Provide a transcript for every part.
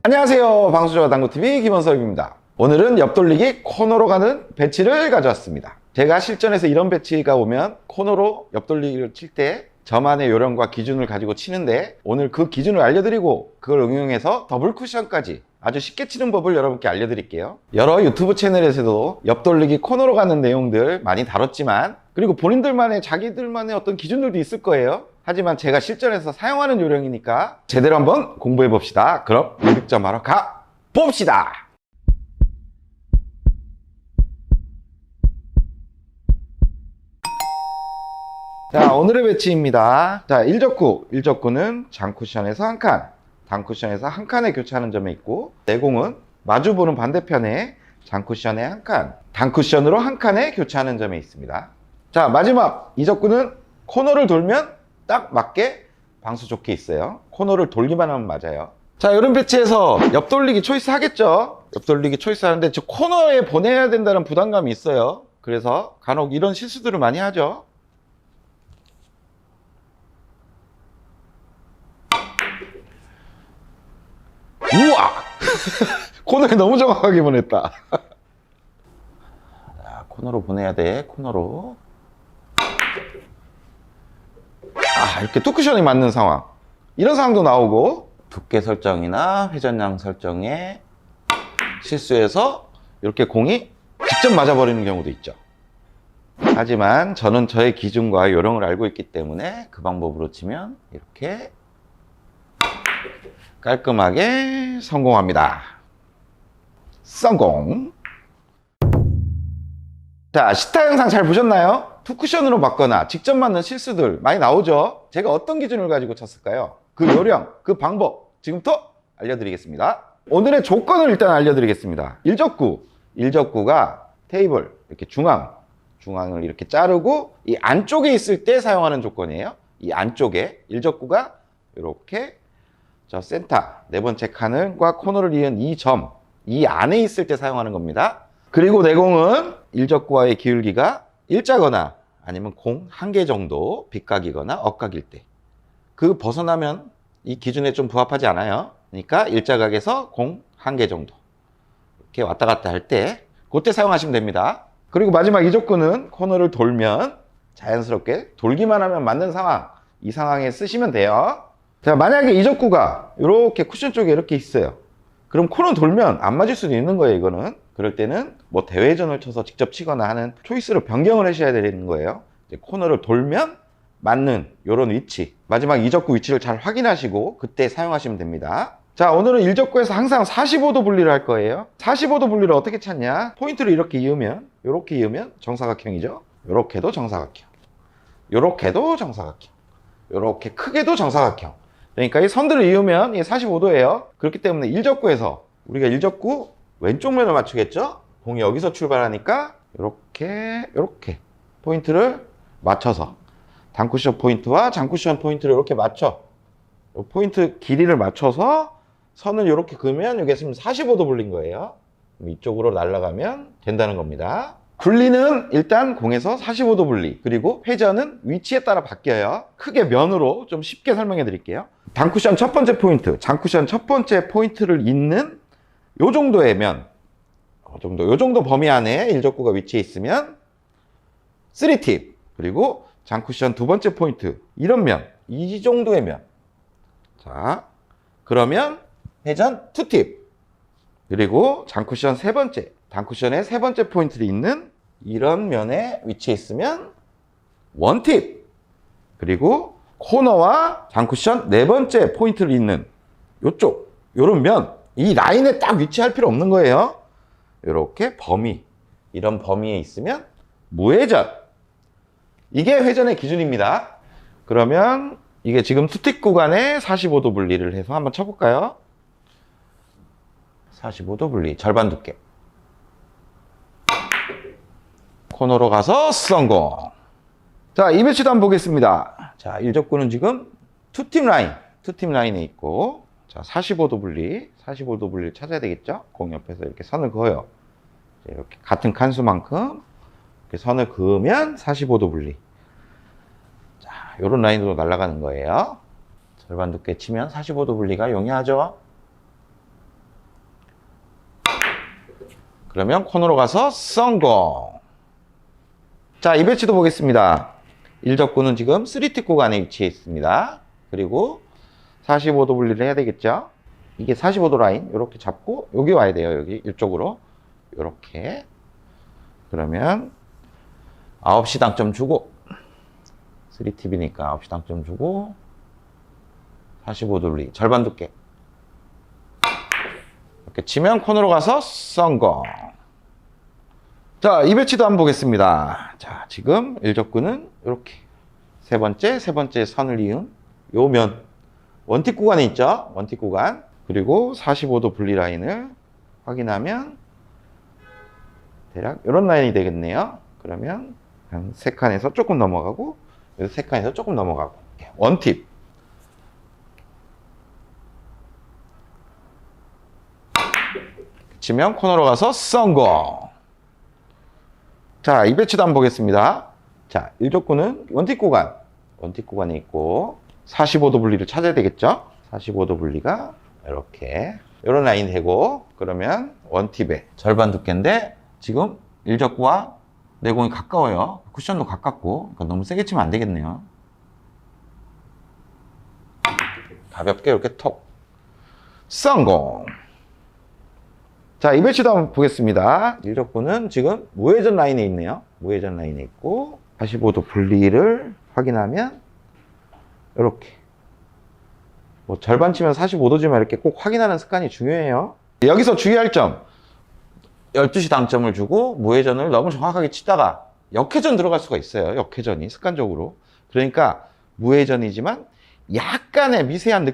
안녕하세요. 방수조와 당구TV 김원석입니다. 오늘은 옆돌리기 코너로 가는 배치를 가져왔습니다. 제가 실전에서 이런 배치가 오면 코너로 옆돌리기를 칠 때 저만의 요령과 기준을 가지고 치는데, 오늘 그 기준을 알려드리고 그걸 응용해서 더블 쿠션까지 아주 쉽게 치는 법을 여러분께 알려드릴게요. 여러 유튜브 채널에서도 옆돌리기 코너로 가는 내용들 많이 다뤘지만, 그리고 본인들만의 자기들만의 어떤 기준들도 있을 거예요. 하지만 제가 실전에서 사용하는 요령이니까 제대로 한번 공부해 봅시다. 그럼 득점하러 가 봅시다. 자, 오늘의 배치입니다. 자, 1적구는 장쿠션에서 한 칸, 단쿠션에서 한 칸에 교차하는 점에 있고, 내공은 마주보는 반대편에 장쿠션에 한 칸, 단쿠션으로 한 칸에 교차하는 점에 있습니다. 자, 마지막 2적구는 코너를 돌면 딱 맞게 방수 좋게 있어요. 코너를 돌기만 하면 맞아요. 자, 이런 배치에서 옆돌리기 초이스 하겠죠? 옆돌리기 초이스 하는데 저 코너에 보내야 된다는 부담감이 있어요. 그래서 간혹 이런 실수들을 많이 하죠. 우와! 코너에 너무 정확하게 보냈다. 자, 코너로 보내야 돼. 코너로. 이렇게 투쿠션이 맞는 상황, 이런 상황도 나오고, 두께 설정이나 회전량 설정에 실수해서 이렇게 공이 직접 맞아버리는 경우도 있죠. 하지만 저는 저의 기준과 요령을 알고 있기 때문에 그 방법으로 치면 이렇게 깔끔하게 성공합니다. 성공! 자, 시타 영상 잘 보셨나요? 투쿠션으로 맞거나 직접 맞는 실수들 많이 나오죠? 제가 어떤 기준을 가지고 쳤을까요? 그 요령, 그 방법 지금부터 알려드리겠습니다. 오늘의 조건을 일단 알려드리겠습니다. 1적구가 테이블 이렇게 중앙을 이렇게 자르고 이 안쪽에 있을 때 사용하는 조건이에요. 이 안쪽에 1적구가 이렇게 저 센터 네 번째 칸과 코너를 이은 이 점, 이 안에 있을 때 사용하는 겁니다. 그리고 내공은 1적구와의 기울기가 일자거나 아니면 공 한 개 정도 빗각이거나 엇각일 때, 그 벗어나면 이 기준에 좀 부합하지 않아요. 그러니까 일자각에서 공 한 개 정도 이렇게 왔다 갔다 할 때, 그때 사용하시면 됩니다. 그리고 마지막 2적구는 코너를 돌면 자연스럽게 돌기만 하면 맞는 상황, 이 상황에 쓰시면 돼요. 자, 만약에 2적구가 이렇게 쿠션 쪽에 이렇게 있어요. 그럼 코너 돌면 안 맞을 수도 있는 거예요. 이거는 그럴 때는 뭐 대회전을 쳐서 직접 치거나 하는 초이스로 변경을 하셔야 되는 거예요. 이제 코너를 돌면 맞는 이런 위치, 마지막 2적구 위치를 잘 확인하시고 그때 사용하시면 됩니다. 자, 오늘은 1적구에서 항상 45도 분리를 할 거예요. 45도 분리를 어떻게 찾냐? 포인트를 이렇게 이으면 정사각형이죠. 이렇게도 정사각형, 이렇게도 정사각형, 이렇게 크게도 정사각형. 그러니까 이 선들을 이으면 이게 45도예요. 그렇기 때문에 1적구에서 우리가 1적구 왼쪽 면을 맞추겠죠? 공이 여기서 출발하니까 이렇게 포인트를 맞춰서 단쿠션 포인트와 장쿠션 포인트를 이렇게 맞춰, 포인트 길이를 맞춰서 선을 이렇게 그으면 여기 있으면 45도 불린 거예요. 이쪽으로 날아가면 된다는 겁니다. 분리는 일단 공에서 45도 분리, 그리고 회전은 위치에 따라 바뀌어요. 크게 면으로 좀 쉽게 설명해 드릴게요. 단쿠션 첫 번째 포인트, 장쿠션 첫 번째 포인트를 잇는 요 정도의 면, 요 정도 범위 안에 1적구가 위치해 있으면 3팁, 그리고 장쿠션 두 번째 포인트, 이런 면, 이 정도의 면. 자, 그러면 회전 2팁, 그리고 장쿠션 세 번째, 단쿠션의 세 번째 포인트를 잇는 이런 면에 위치해 있으면 1팁, 그리고 코너와 장쿠션 네 번째 포인트를 잇는 요쪽, 요런 면, 이 라인에 딱 위치할 필요 없는 거예요. 이렇게 범위, 이런 범위에 있으면 무회전. 이게 회전의 기준입니다. 그러면 이게 지금 투팁 구간에 45도 분리를 해서 한번 쳐볼까요? 45도 분리, 절반 두께. 코너로 가서 성공. 자, 이 배치도 한번 보겠습니다. 자, 1적구는 지금 투팁 라인에 있고, 자, 45도 분리를 찾아야 되겠죠? 공 옆에서 이렇게 선을 그어요. 이렇게 같은 칸수만큼 이렇게 선을 그으면 45도 분리. 자, 요런 라인으로 날아가는 거예요. 절반 두께 치면 45도 분리가 용이하죠. 그러면 코너로 가서 성공. 자, 이 배치도 보겠습니다. 일접구는 지금 3팁 구간에 위치해 있습니다. 그리고 45도 분리를 해야 되겠죠. 이게 45도 라인 이렇게 잡고 여기 와야 돼요. 여기 이쪽으로 이렇게. 그러면 9시 당점 주고 3팁이니까 9시 당점 주고 45도 분리 절반 두께 이렇게 치면 코너로 가서 성공. 자, 이 배치도 한번 보겠습니다. 자, 지금 일접구는 이렇게 세 번째 선을 이은 요 면 원팁 구간에 있죠. 원팁 구간. 그리고 45도 분리 라인을 확인하면 대략 이런 라인이 되겠네요. 그러면 한 3칸에서 조금 넘어가고 3칸에서 조금 넘어가고 원팁. 치면 코너로 가서 성공. 자, 이 배치도 한번 보겠습니다. 자, 일족구는 원팁 구간에 있고 45도 분리를 찾아야 되겠죠. 45도 분리가 이렇게 이런 라인이 되고, 그러면 원팁에 절반 두께인데 지금 일적구와 내공이 가까워요. 쿠션도 가깝고, 그러니까 너무 세게 치면 안 되겠네요. 가볍게 이렇게 톡 성공. 자, 이 배치도 한번 보겠습니다. 일적구는 지금 무회전 라인에 있네요. 무회전 라인에 있고 45도 분리를 확인하면 이렇게 뭐 절반 치면 45도지만 이렇게 꼭 확인하는 습관이 중요해요. 여기서 주의할 점, 12시 당점을 주고 무회전을 너무 정확하게 치다가 역회전 들어갈 수가 있어요. 역회전이 습관적으로. 그러니까 무회전이지만 약간의 미세한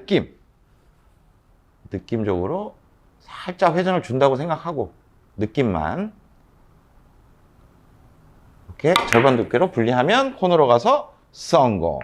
느낌적으로 살짝 회전을 준다고 생각하고 느낌만 이렇게 절반 두께로 분리하면 코너로 가서 성공.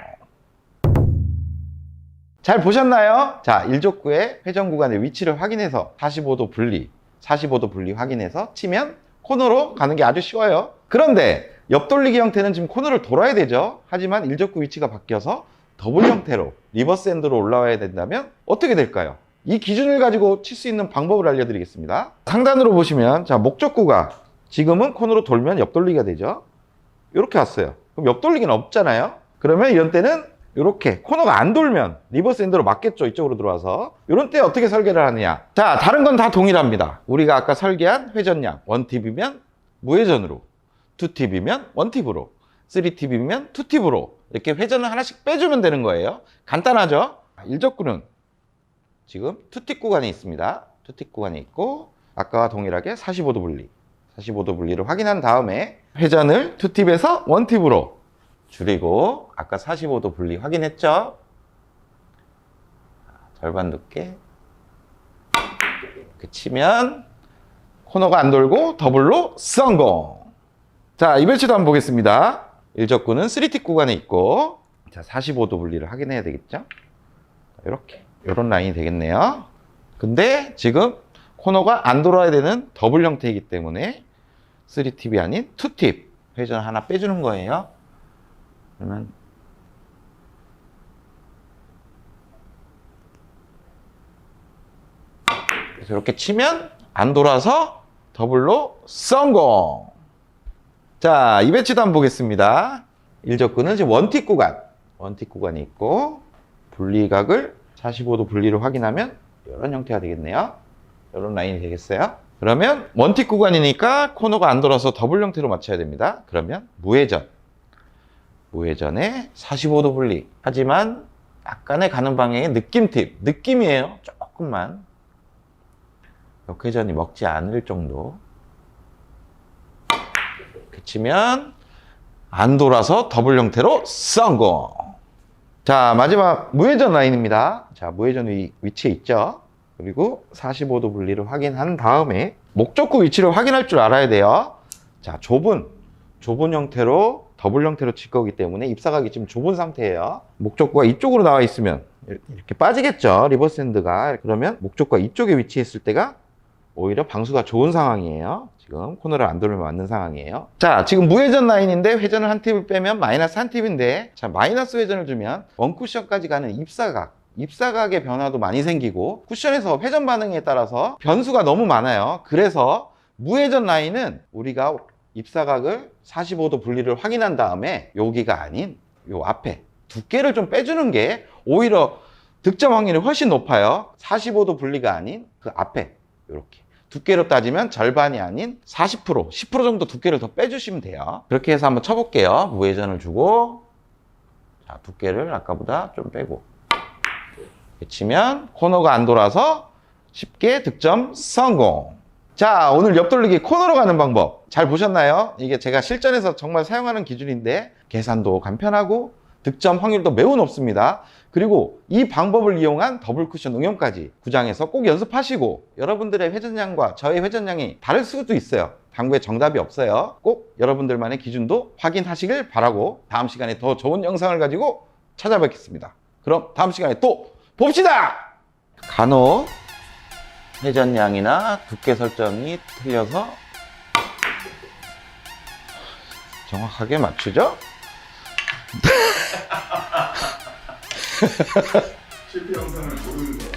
잘 보셨나요? 자, 일족구의 회전 구간의 위치를 확인해서 45도 분리 확인해서 치면 코너로 가는 게 아주 쉬워요. 그런데 옆돌리기 형태는 지금 코너를 돌아야 되죠. 하지만 일족구 위치가 바뀌어서 더블 형태로 리버스 핸드로 올라와야 된다면 어떻게 될까요? 이 기준을 가지고 칠 수 있는 방법을 알려드리겠습니다. 상단으로 보시면, 자, 목적구가 지금은 코너로 돌면 옆돌리기가 되죠. 이렇게 왔어요. 그럼 옆돌리기는 없잖아요. 그러면 이런 때는 이렇게 코너가 안 돌면 리버스 핸드로 맞겠죠. 이쪽으로 들어와서. 이런 때 어떻게 설계를 하느냐. 자, 다른 건 다 동일합니다. 우리가 아까 설계한 회전량 1팁이면 무회전으로, 2팁이면 1팁으로, 3팁이면 2팁으로 이렇게 회전을 하나씩 빼주면 되는 거예요. 간단하죠? 일적구는 지금 2팁 구간에 있습니다. 2팁 구간에 있고 아까와 동일하게 45도 분리를 확인한 다음에 회전을 2팁에서 1팁으로 줄이고 아까 45도 분리 확인했죠? 절반 두께 이렇게 치면 코너가 안 돌고 더블로 성공. 자, 이 배치도 한번 보겠습니다. 일적구는 3팁 구간에 있고, 자, 45도 분리를 확인해야 되겠죠? 이렇게 이런 라인이 되겠네요. 근데 지금 코너가 안 돌아야 되는 더블 형태이기 때문에 3팁이 아닌 2팁 회전 하나 빼주는 거예요. 그러면 그래서 이렇게 치면 안 돌아서 더블로 성공. 자, 이 배치도 한번 보겠습니다. 일적구는 지금 원팁 구간이 있고 분리각을 45도 분리를 확인하면 이런 형태가 되겠네요. 이런 라인이 되겠어요. 그러면 원팁 구간이니까 코너가 안 돌아서 더블 형태로 맞춰야 됩니다. 그러면 무회전에 45도 분리. 하지만 약간의 가는 방향의 느낌이에요. 조금만 역회전이 먹지 않을 정도. 이렇게 치면 안 돌아서 더블 형태로 성공. 자, 마지막 무회전 라인입니다. 자, 무회전 위치에 있죠. 그리고 45도 분리를 확인한 다음에 목적구 위치를 확인할 줄 알아야 돼요. 자, 좁은 형태로 더블 형태로 칠 거기 때문에 입사각이 지금 좁은 상태예요. 목적구가 이쪽으로 나와 있으면 이렇게 빠지겠죠. 리버스 핸드가. 그러면 목적구가 이쪽에 위치했을 때가 오히려 방수가 좋은 상황이에요. 지금 코너를 안 돌면 맞는 상황이에요. 자, 지금 무회전 라인인데 회전을 한 팁을 빼면 마이너스 한 팁인데, 자, 마이너스 회전을 주면 원쿠션까지 가는 입사각의 변화도 많이 생기고, 쿠션에서 회전 반응에 따라서 변수가 너무 많아요. 그래서 무회전 라인은 우리가 입사각을 45도 분리를 확인한 다음에 여기가 아닌 요 앞에 두께를 좀 빼주는 게 오히려 득점 확률이 훨씬 높아요. 45도 분리가 아닌 그 앞에 이렇게 두께로 따지면 절반이 아닌 40%, 10% 정도 두께를 더 빼주시면 돼요. 그렇게 해서 한번 쳐볼게요. 무회전을 주고, 자, 두께를 아까보다 좀 빼고 치면 코너가 안 돌아서 쉽게 득점 성공. 자, 오늘 옆돌리기 코너로 가는 방법 잘 보셨나요? 이게 제가 실전에서 정말 사용하는 기준인데 계산도 간편하고 득점 확률도 매우 높습니다. 그리고 이 방법을 이용한 더블 쿠션 응용까지 구장에서 꼭 연습하시고, 여러분들의 회전량과 저의 회전량이 다를 수도 있어요. 당구에 정답이 없어요. 꼭 여러분들만의 기준도 확인하시길 바라고 다음 시간에 더 좋은 영상을 가지고 찾아뵙겠습니다. 그럼 다음 시간에 또 봅시다! 간혹 회전량이나 두께 설정이 틀려서 정확하게 맞추죠? 실패 영상을 고르는 거야.